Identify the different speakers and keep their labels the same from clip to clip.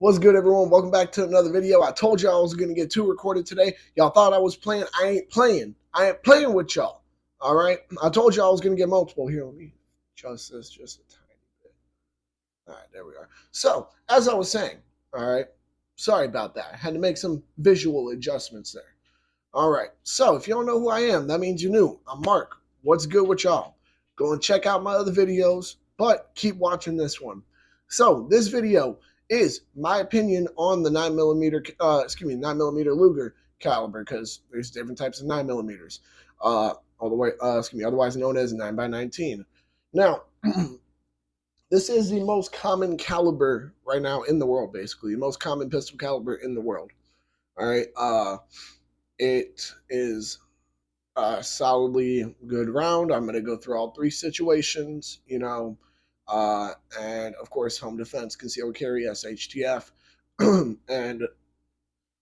Speaker 1: What's good, everyone? Welcome back to another video. I told y'all I was going to get two recorded today. Y'all thought I was playing. I ain't playing. I ain't playing with y'all. All right? I told y'all I was going to get multiple. Here, let me adjust this just a tiny bit. All right, there we are. So, as I was saying, all right, sorry about that. I had to make some visual adjustments there. All right, so if you don't know who I am, that means you're new. I'm Mark. What's good with y'all? Go and check out my other videos, but keep watching this one. So this video is my opinion on the 9mm Luger caliber, because there's different types of 9mm. All the way, otherwise known as 9x19. Now, this is the most common caliber right now in the world, basically the most common pistol caliber in the world. All right, it is a solidly good round. I'm going to go through all three situations, and of course, home defense, concealed carry, SHTF. And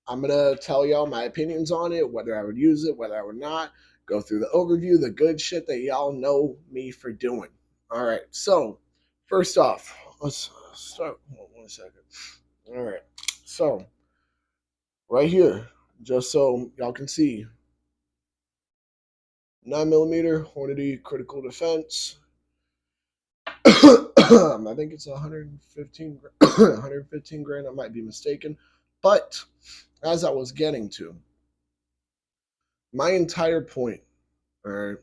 Speaker 1: I'm going to tell y'all my opinions on it, whether I would use it, whether I would not, go through the overview, the good shit that y'all know me for doing. All right, so first off, let's start. One second. All right, so right here, just so y'all can see, 9mm Hornady critical defense. I think it's 115 115 grand. I might be mistaken, but as I was getting to, my entire point, all right,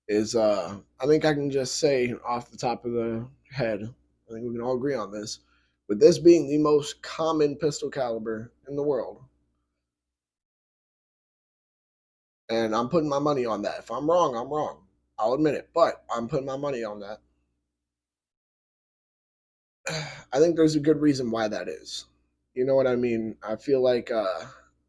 Speaker 1: is I think I can just say off the top of the head, I think we can all agree on this, with this being the most common pistol caliber in the world, and I'm putting my money on that. If I'm wrong, I'm wrong. I'll admit it, but I'm putting my money on that. I think there's a good reason why that is. You know what I mean? I feel like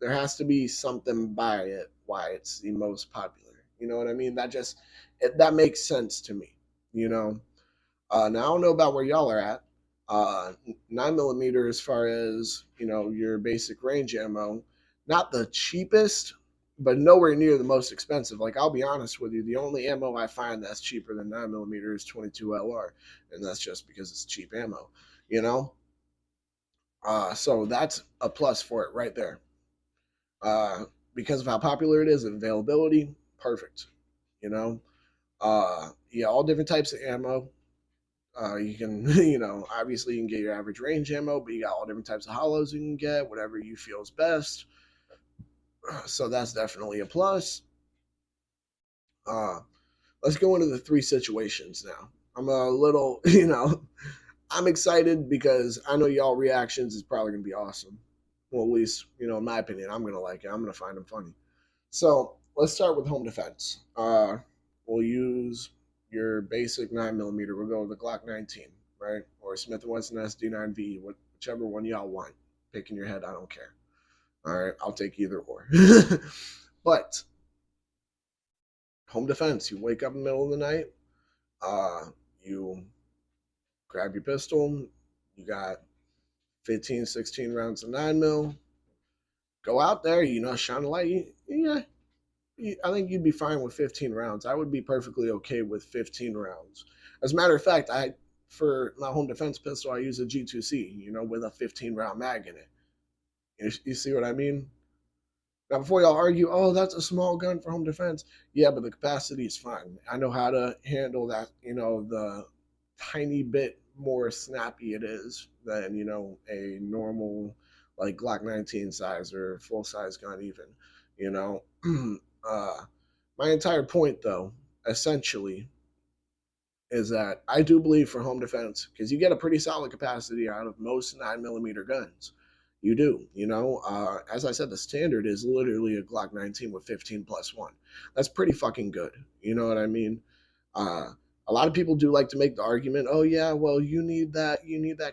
Speaker 1: there has to be something by it why it's the most popular. You know what I mean? That makes sense to me. You know. Now I don't know about where y'all are at. 9mm, as far as your basic range ammo, not the cheapest, but nowhere near the most expensive. Like, I'll be honest with you, the only ammo I find that's cheaper than 9mm is 22 LR, and that's just because it's cheap ammo. You know, so that's a plus for it right there. Because of how popular it is and availability, perfect. You know, yeah, all different types of ammo. You can, obviously you can get your average range ammo, but you got all different types of hollows you can get, whatever you feel is best. So that's definitely a plus. Let's go into the three situations now. I'm a little, I'm excited because I know y'all reactions is probably gonna be awesome. Well, at least, in my opinion, I'm gonna like it. I'm gonna find them funny. So let's start with home defense. We'll use your basic 9mm. We'll go with the Glock 19, right? Or Smith & Wesson SD9V, whichever one y'all want. Pick in your head, I don't care. All right, I'll take either or. But home defense, you wake up in the middle of the night, you grab your pistol, you got 15, 16 rounds of 9mm. Go out there, shine a light. Yeah, I think you'd be fine with 15 rounds. I would be perfectly okay with 15 rounds. As a matter of fact, for my home defense pistol, I use a G2C, with a 15 round mag in it. You see what I mean? Now, before y'all argue, oh, that's a small gun for home defense. Yeah, but the capacity is fine. I know how to handle that, the tiny bit more snappy it is than, a normal, like, Glock 19 size or full size gun, even, you know. My entire point, though, essentially, is that I do believe for home defense, because you get a pretty solid capacity out of most 9mm guns. You do, as I said, the standard is literally a Glock 19 with 15 plus one. That's pretty fucking good. You know what I mean? A lot of people do like to make the argument, oh yeah, well, you need that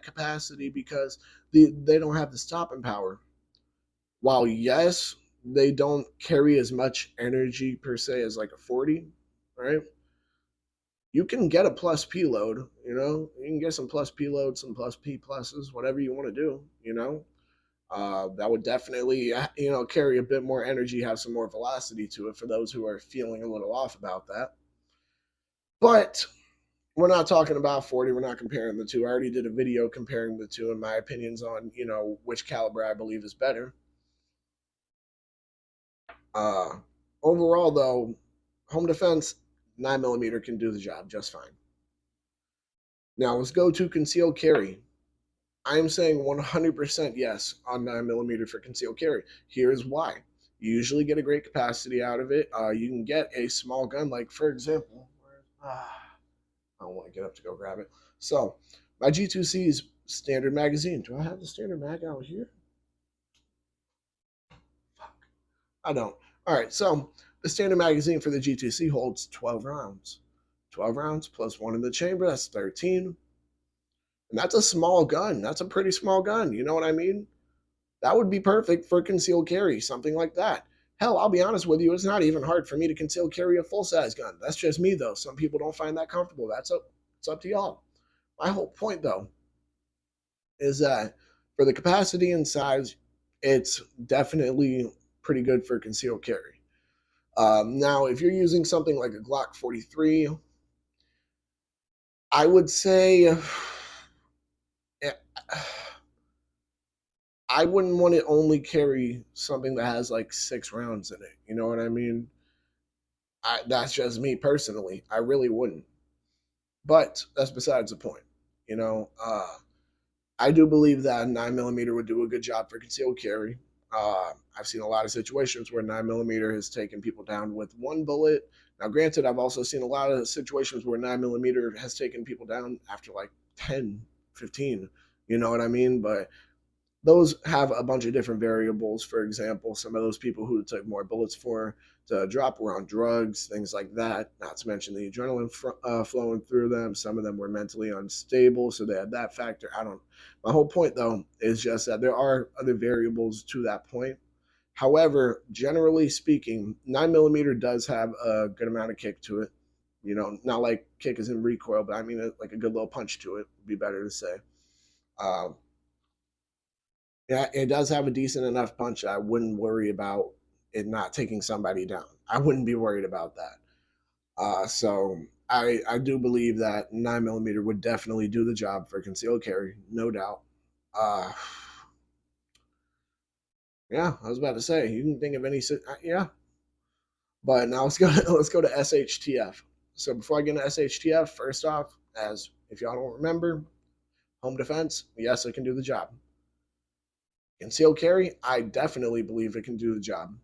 Speaker 1: capacity because they don't have the stopping power. While yes, they don't carry as much energy per se as like a 40, right? You can get a plus P load, you can get some plus P loads, some plus P pluses, whatever you want to do, that would definitely, carry a bit more energy, have some more velocity to it for those who are feeling a little off about that. But we're not talking about 40. We're not comparing the two. I already did a video comparing the two and my opinions on, which caliber I believe is better. Uh, Overall, though, home defense 9mm can do the job just fine. Now let's go to concealed carry. I am saying 100% yes on 9mm for concealed carry. Here's why. You usually get a great capacity out of it. You can get a small gun, like for example, I don't want to get up to go grab it. So my G2C's standard magazine. Do I have the standard mag out here? Fuck, I don't. All right, so the standard magazine for the G2C holds 12 rounds. 12 rounds plus one in the chamber, that's 13. And that's a small gun. That's a pretty small gun. You know what I mean? That would be perfect for concealed carry, something like that. Hell, I'll be honest with you, it's not even hard for me to conceal carry a full size gun. That's just me, though. Some people don't find that comfortable. It's up to y'all. My whole point, though, is that for the capacity and size, it's definitely pretty good for concealed carry. Now, if you're using something like a Glock 43, I would say I wouldn't want to only carry something that has like 6 rounds in it. You know what I mean? That's just me personally. I really wouldn't. But that's besides the point. You know, I do believe that 9mm would do a good job for concealed carry. I've seen a lot of situations where 9mm has taken people down with one bullet. Now, granted, I've also seen a lot of situations where 9mm has taken people down after like 10, 15. You know what I mean? But those have a bunch of different variables. For example, some of those people who took more bullets for to drop were on drugs, things like that. Not to mention the adrenaline flowing through them. Some of them were mentally unstable, so they had that factor. I don't. My whole point though is just that there are other variables to that point. However, generally speaking, 9mm does have a good amount of kick to it. You know, not like kick is in recoil, but I mean like a good little punch to it. Would be better to say. Um, yeah, it does have a decent enough punch. I wouldn't worry about it not taking somebody down. I wouldn't be worried about that. So I do believe that 9mm would definitely do the job for concealed carry, no doubt. Uh, yeah, I was about to say you can think of any. Yeah, but now let's go. Let's go to SHTF. So before I get into SHTF, first off, as if y'all don't remember, home defense, yes, it can do the job. Concealed carry, I definitely believe it can do the job.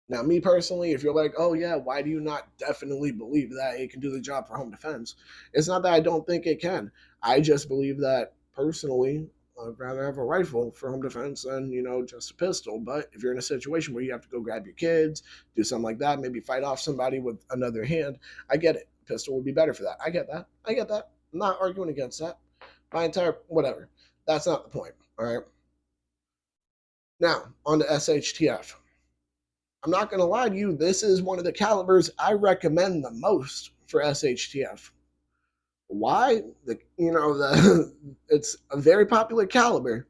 Speaker 1: Now, me personally, if you're like, oh yeah, why do you not definitely believe that it can do the job for home defense? It's not that I don't think it can. I just believe that personally, I'd rather have a rifle for home defense than, just a pistol. But if you're in a situation where you have to go grab your kids, do something like that, maybe fight off somebody with another hand, I get it. Pistol would be better for that. I get that. I get that. I'm not arguing against that. My entire, whatever. That's not the point. All right. Now, on to SHTF. I'm not going to lie to you, this is one of the calibers I recommend the most for SHTF. Why? It's a very popular caliber,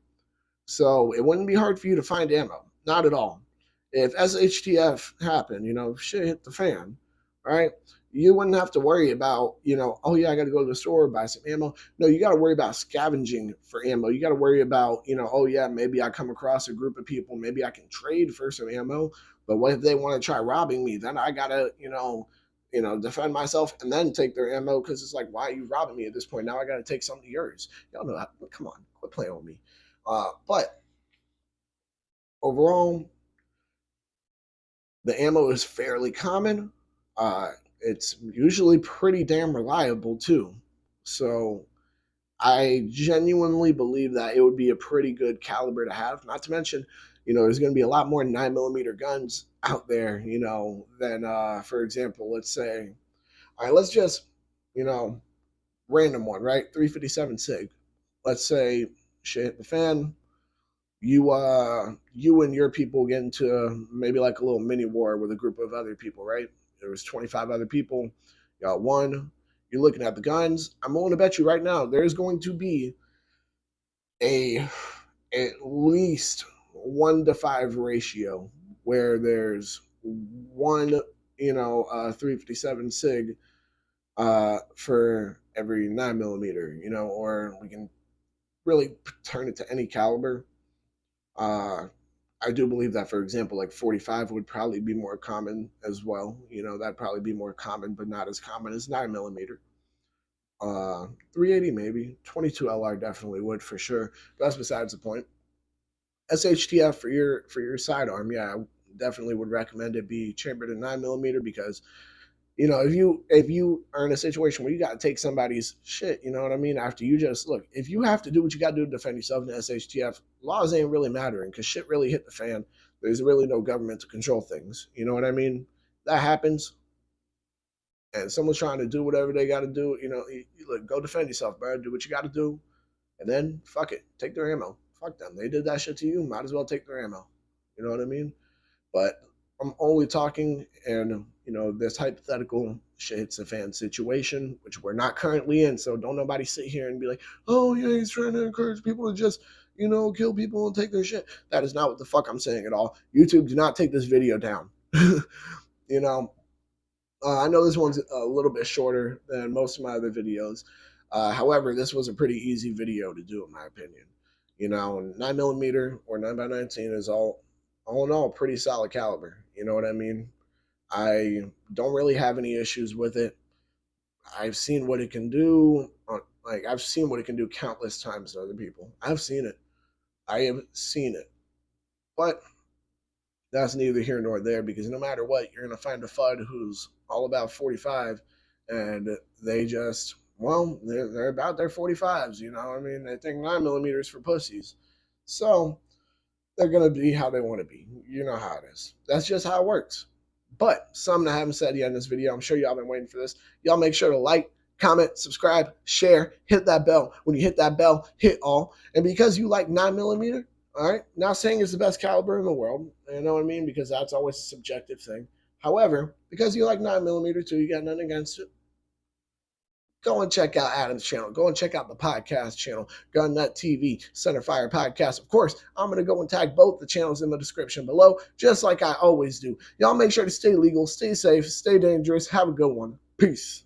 Speaker 1: so it wouldn't be hard for you to find ammo. Not at all. If SHTF happened, shit hit the fan, right? You wouldn't have to worry about, oh yeah, I got to go to the store buy some ammo. No, you got to worry about scavenging for ammo. You got to worry about, oh yeah, maybe I come across a group of people, maybe I can trade for some ammo. But what if they want to try robbing me? Then I gotta, defend myself and then take their ammo because it's like, why are you robbing me at this point? Now I got to take some of yours. Y'all know that. Come on, quit playing with me. But overall, the ammo is fairly common. It's usually pretty damn reliable too. So I genuinely believe that it would be a pretty good caliber to have. Not to mention, there's going to be a lot more 9mm guns out there, than, for example, let's say, all right, let's just, random one, right? 357 SIG. Let's say shit hit the fan. You and your people get into maybe like a little mini war with a group of other people, right? There was 25 other people. Y'all won. You're looking at the guns. I'm willing to bet you right now there's going to be a at least 1-to-5 ratio where there's one, 357 SIG for every 9 millimeter, or we can really turn it to any caliber. I do believe that, for example, like 45 would probably be more common as well. That'd probably be more common, but not as common as 9 millimeter. 380 maybe, 22 LR definitely would for sure. But that's besides the point. SHTF for your sidearm, yeah, I definitely would recommend it be chambered in 9 millimeter because if you are in a situation where you got to take somebody's shit, you know what I mean? After you just look, if you have to do what you got to do to defend yourself in the SHTF, laws ain't really mattering because shit really hit the fan. There's really no government to control things. You know what I mean? That happens, and someone's trying to do whatever they got to do. Look, go defend yourself, bro. Do what you got to do, and then fuck it, take their ammo. Fuck them. They did that shit to you. Might as well take their ammo. You know what I mean? But I'm only talking, and this hypothetical shit hits a fan situation, which we're not currently in. So don't nobody sit here and be like, "Oh yeah, he's trying to encourage people to just kill people and take their shit." That is not what the fuck I'm saying at all. YouTube, do not take this video down. you know, I know this one's a little bit shorter than most of my other videos. However, this was a pretty easy video to do, in my opinion. 9 millimeter or 9x19 is all in all pretty solid caliber. You know what I mean? I don't really have any issues with it. I've seen what it can do. I've seen what it can do countless times to other people. I've seen it. I have seen it. But that's neither here nor there because no matter what, you're gonna find a FUD who's all about 45, and they just they're about their 45s. I mean, they think 9 millimeters for pussies, so they're gonna be how they want to be. You know how it is. That's just how it works. But something I haven't said yet in this video, I'm sure y'all been waiting for this. Y'all make sure to like, comment, subscribe, share, hit that bell. When you hit that bell, hit all. And because you like 9 millimeter, all right, not saying it's the best caliber in the world, you know what I mean? Because that's always a subjective thing. However, because you like 9 millimeter too, you got nothing against it. Go and check out Adam's channel. Go and check out the podcast channel, Gun Nut TV, Centerfire Podcast. Of course, I'm going to go and tag both the channels in the description below, just like I always do. Y'all make sure to stay legal, stay safe, stay dangerous. Have a good one. Peace.